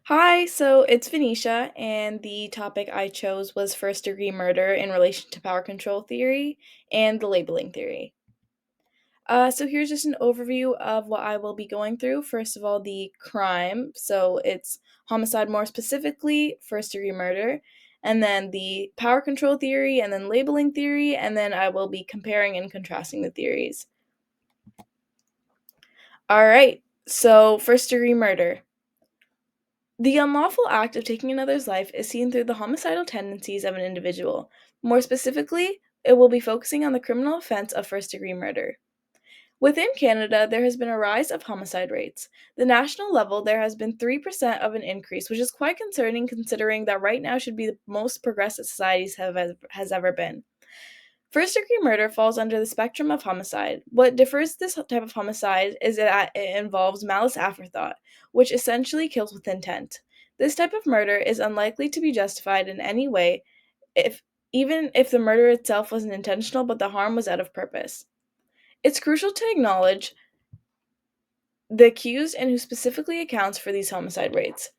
Hi, so it's Venetia, and the topic I chose was first degree murder in relation to power control theory and the labeling theory. So here's just an overview of what I will be going through. First of all, the crime. So it's homicide more specifically, first degree murder, and then the power control theory, and then labeling theory, and then I will be comparing and contrasting the theories. All right, so first degree murder. The unlawful act of taking another's life is seen through the homicidal tendencies of an individual. More specifically, it will be focusing on the criminal offense of first degree murder. Within Canada, there has been a rise of homicide rates. The national level, there has been 3% of an increase, which is quite concerning considering that right now should be the most progressive societies has ever been. First degree murder falls under the spectrum of homicide. What differs this type of homicide is that it involves malice aforethought, which essentially kills with intent. This type of murder is unlikely to be justified in any way if even if the murder itself wasn't intentional but the harm was out of purpose. It's crucial to acknowledge the accused and who specifically accounts for these homicide rates.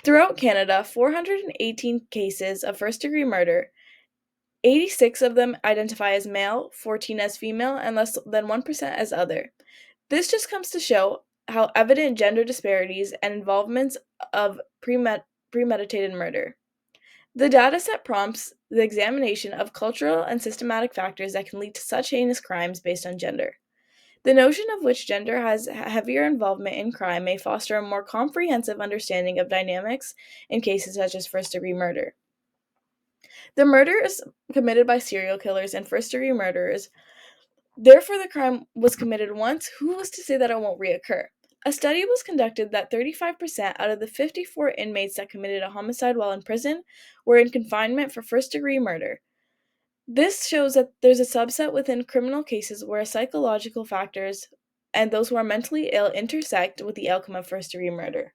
Throughout Canada, 418 cases of first degree murder, 86 of them identify as male, 14 as female, and less than 1% as other. This just comes to show how evident gender disparities and involvements of premeditated murder. The dataset prompts the examination of cultural and systematic factors that can lead to such heinous crimes based on gender. The notion of which gender has heavier involvement in crime may foster a more comprehensive understanding of dynamics in cases such as first degree murder. The murder is committed by serial killers and first degree murderers. Therefore, the crime was committed once. Who was to say that it won't reoccur? A study was conducted that 35% out of the 54 inmates that committed a homicide while in prison were in confinement for first degree murder. This shows that there's a subset within criminal cases where psychological factors and those who are mentally ill intersect with the outcome of first degree murder.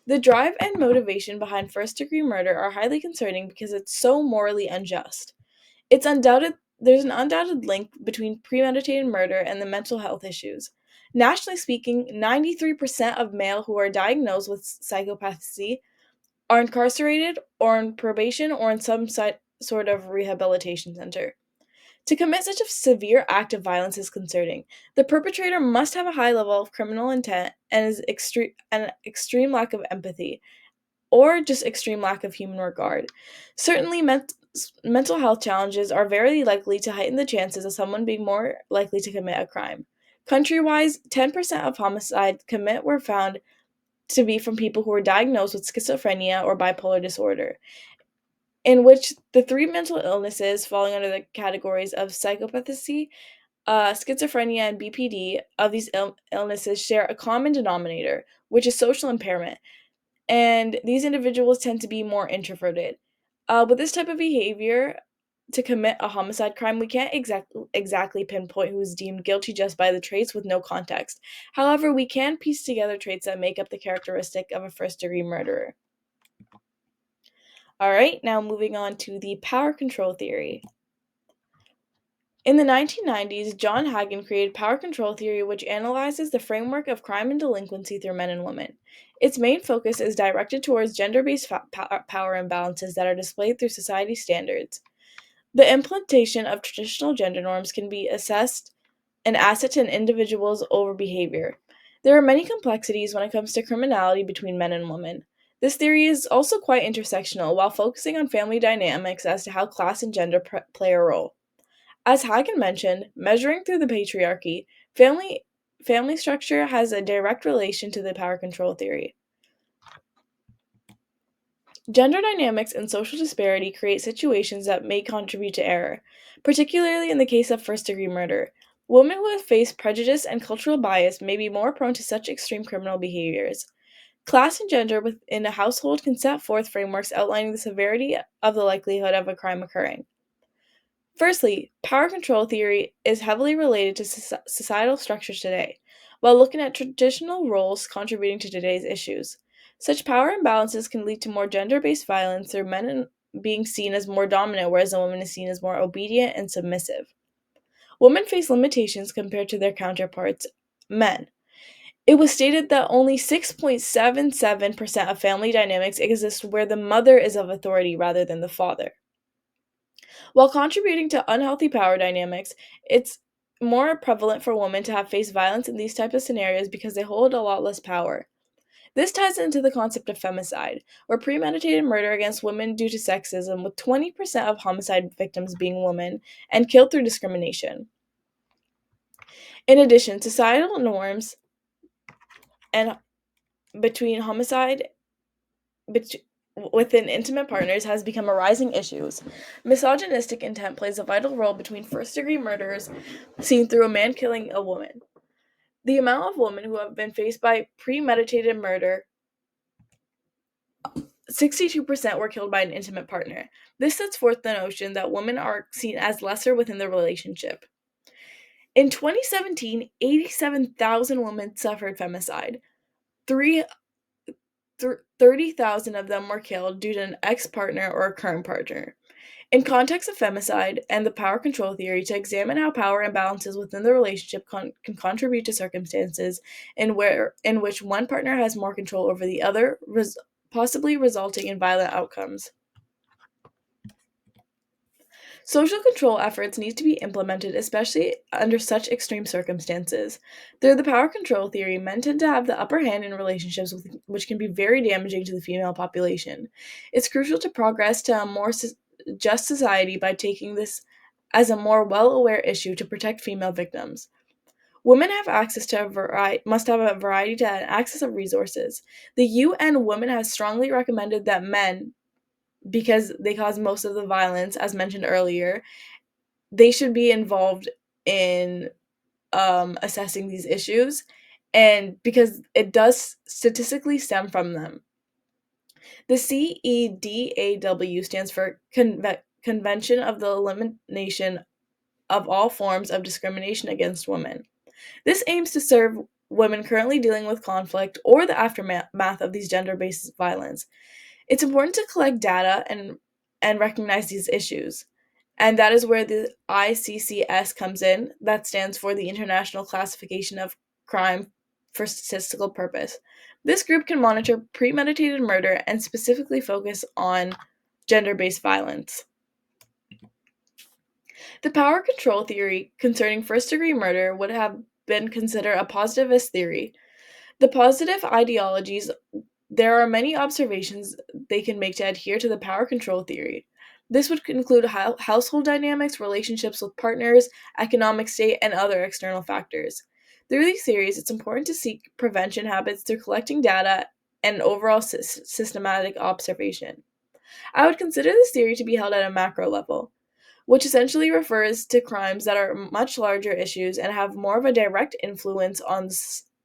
The drive and motivation behind first degree murder are highly concerning because it's so morally unjust. There's an undoubted link between premeditated murder and the mental health issues. Nationally speaking, 93% of male who are diagnosed with psychopathy are incarcerated or on probation or in some sort of rehabilitation center. To commit such a severe act of violence is concerning. The perpetrator must have a high level of criminal intent and an extreme lack of empathy, or just extreme lack of human regard. Certainly, mental health challenges are very likely to heighten the chances of someone being more likely to commit a crime. Country-wise, 10% of homicides commit were found to be from people who were diagnosed with schizophrenia or bipolar disorder, in which the three mental illnesses falling under the categories of psychopathy, schizophrenia, and BPD of these illnesses share a common denominator, which is social impairment, and these individuals tend to be more introverted. With this type of behavior, to commit a homicide crime, we can't exactly pinpoint who is deemed guilty just by the traits with no context. However, we can piece together traits that make up the characteristic of a first degree murderer. All right, now moving on to the power control theory. In the 1990s, John Hagen created power control theory, which analyzes the framework of crime and delinquency through men and women. Its main focus is directed towards gender-based power imbalances that are displayed through society standards. The implementation of traditional gender norms can be assessed an asset to an individual's overbehavior. There are many complexities when it comes to criminality between men and women. This theory is also quite intersectional, while focusing on family dynamics as to how class and gender play a role. As Hagen mentioned, measuring through the patriarchy, family structure has a direct relation to the power control theory. Gender dynamics and social disparity create situations that may contribute to error, particularly in the case of first degree murder. Women who have faced prejudice and cultural bias may be more prone to such extreme criminal behaviors. Class and gender within a household can set forth frameworks outlining the severity of the likelihood of a crime occurring. Firstly, power control theory is heavily related to societal structures today, while looking at traditional roles contributing to today's issues. Such power imbalances can lead to more gender based violence through being seen as more dominant, whereas a woman is seen as more obedient and submissive. Women face limitations compared to their counterparts, men. It was stated that only 6.77% of family dynamics exist where the mother is of authority rather than the father. While contributing to unhealthy power dynamics, it's more prevalent for women to have faced violence in these types of scenarios because they hold a lot less power. This ties into the concept of femicide, or premeditated murder against women due to sexism, with 20% of homicide victims being women and killed through discrimination. In addition, societal norms and between homicide bet- within intimate partners has become a rising issue. Misogynistic intent plays a vital role between first-degree murders seen through a man killing a woman. The amount of women who have been faced by premeditated murder, 62% were killed by an intimate partner. This sets forth the notion that women are seen as lesser within the relationship. In 2017, 87,000 women suffered femicide. 30,000 of them were killed due to an ex-partner or a current partner. In context of femicide and the power control theory, to examine how power imbalances within the relationship can contribute to circumstances in which one partner has more control over the other, possibly resulting in violent outcomes. Social control efforts need to be implemented, especially under such extreme circumstances. Through the power control theory, men tend to have the upper hand in relationships which can be very damaging to the female population. It's crucial to progress to a more just society by taking this as a more well-aware issue to protect female victims. Women have access to must have a variety to access of resources. The UN Women has strongly recommended that men, because they cause most of the violence, as mentioned earlier, they should be involved in assessing these issues, and because it does statistically stem from them. The CEDAW stands for Convention of the Elimination of All Forms of Discrimination Against Women. This aims to serve women currently dealing with conflict or the aftermath of these gender-based violence. It's important to collect data and recognize these issues. And that is where the ICCS comes in. That stands for the International Classification of Crime for Statistical Purpose. This group can monitor premeditated murder and specifically focus on gender-based violence. The power control theory concerning first-degree murder would have been considered a positivist theory. The positive ideologies, there are many observations they can make to adhere to the power control theory. This would include household dynamics, relationships with partners, economic state, and other external factors. Through these theories, it's important to seek prevention habits through collecting data and overall systematic observation. I would consider this theory to be held at a macro level, which essentially refers to crimes that are much larger issues and have more of a direct influence on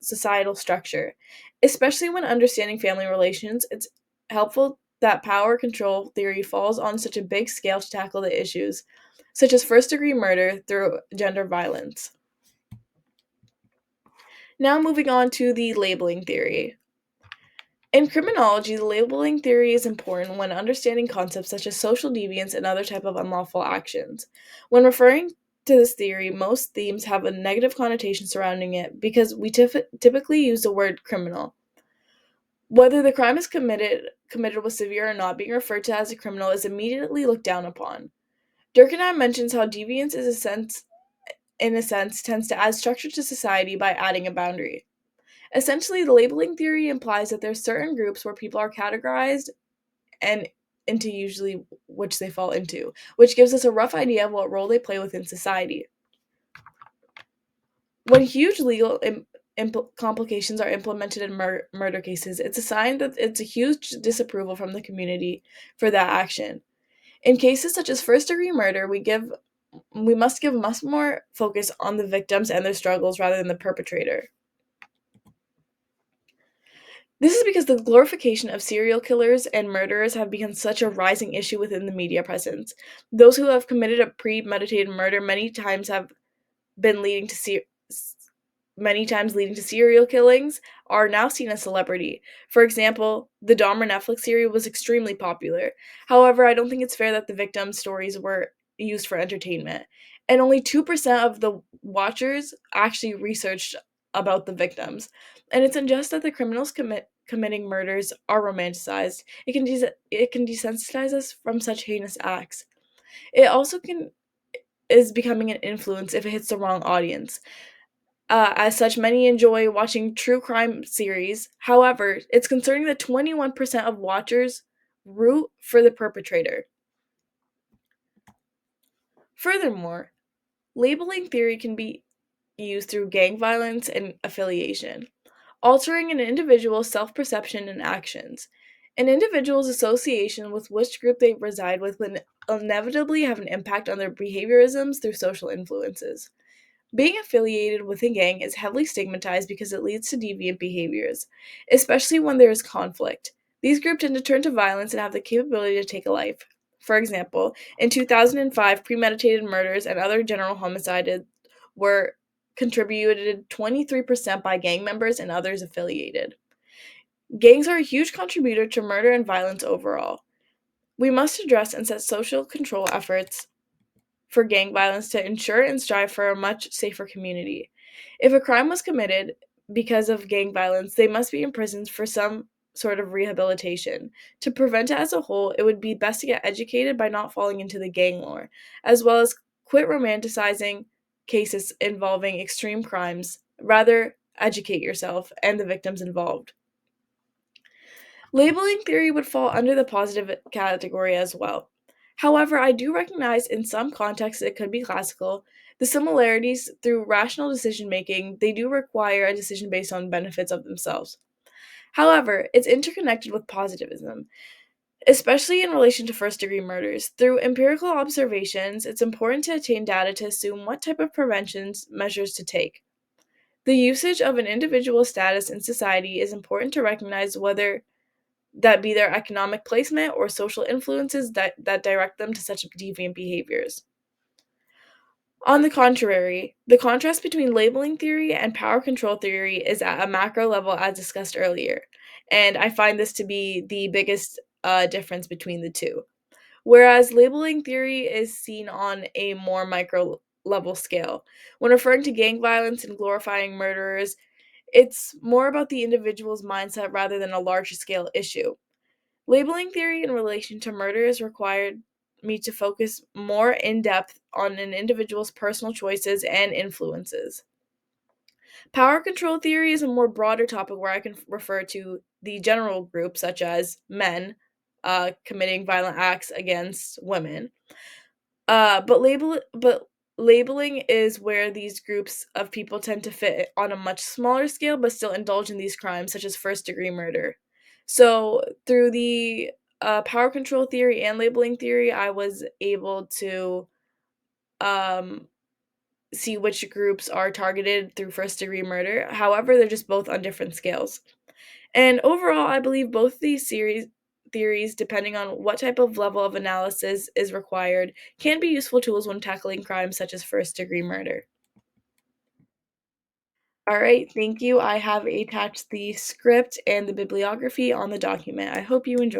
societal structure. Especially when understanding family relations, it's helpful that power control theory falls on such a big scale to tackle the issues, such as first degree murder through gender violence. Now, moving on to the labeling theory. In criminology, the labeling theory is important when understanding concepts such as social deviance and other type of unlawful actions. When referring to this theory, most themes have a negative connotation surrounding it because we typically use the word criminal. Whether the crime is committed with severe or not, being referred to as a criminal is immediately looked down upon. Durkheim mentions how deviance in a sense, tends to add structure to society by adding a boundary. Essentially, the labeling theory implies that there are certain groups where people are categorized and into usually which they fall into, which gives us a rough idea of what role they play within society. When huge legal complications are implemented in murder cases, it's a sign that it's a huge disapproval from the community for that action. In cases such as first-degree murder, we must give much more focus on the victims and their struggles rather than the perpetrator. This is because the glorification of serial killers and murderers have become such a rising issue within the media presence. Those who have committed a premeditated murder been leading to many times leading to serial killings are now seen as celebrity. For example, the Dahmer Netflix series was extremely popular. However, I don't think it's fair that the victims' stories were used for entertainment. And only 2% of the watchers actually researched about the victims. And it's unjust that the criminals committing murders are romanticized. It can desensitize us from such heinous acts. It also can is becoming an influence if it hits the wrong audience. As such, many enjoy watching true crime series. However, it's concerning that 21% of watchers root for the perpetrator. Furthermore, labeling theory can be used through gang violence and affiliation, altering an individual's self perception and actions. An individual's association with which group they reside with will inevitably have an impact on their behaviorisms through social influences. Being affiliated with a gang is heavily stigmatized because it leads to deviant behaviors, especially when there is conflict. These groups tend to turn to violence and have the capability to take a life. For example, in 2005, premeditated murders and other general homicides were contributed 23% by gang members and others affiliated. Gangs are a huge contributor to murder and violence overall. We must address and set social control efforts for gang violence to ensure and strive for a much safer community. If a crime was committed because of gang violence, they must be imprisoned for some sort of rehabilitation. To prevent it as a whole, it would be best to get educated by not falling into the gang lore, as well as quit romanticizing cases involving extreme crimes. Rather, educate yourself and the victims involved. Labeling theory would fall under the positive category as well. However, I do recognize in some contexts it could be classical. The similarities through rational decision making, they do require a decision based on benefits of themselves. However, it's interconnected with positivism, especially in relation to first degree murders. Through empirical observations, it's important to attain data to assume what type of preventions measures to take. The usage of an individual's status in society is important to recognize whether that be their economic placement or social influences that direct them to such deviant behaviors. On the contrary, the contrast between labeling theory and power control theory is at a macro level, as discussed earlier, and I find this to be the biggest difference between the two. Whereas labeling theory is seen on a more micro level scale. When referring to gang violence and glorifying murderers, it's more about the individual's mindset rather than a larger scale issue. Labeling theory in relation to murders required me to focus more in depth on an individual's personal choices and influences. Power control theory is a more broader topic where I can refer to the general group, such as men committing violent acts against women. But labeling is where these groups of people tend to fit on a much smaller scale, but still indulge in these crimes, such as first degree murder. So through the power control theory and labeling theory, I was able to um, see which groups are targeted through first degree murder. However, they're just both on different scales. And overall, I believe both these series theories, depending on what type of level of analysis is required, can be useful tools when tackling crimes such as first degree murder. All right, thank you. I have attached the script and the bibliography on the document. I hope you enjoy.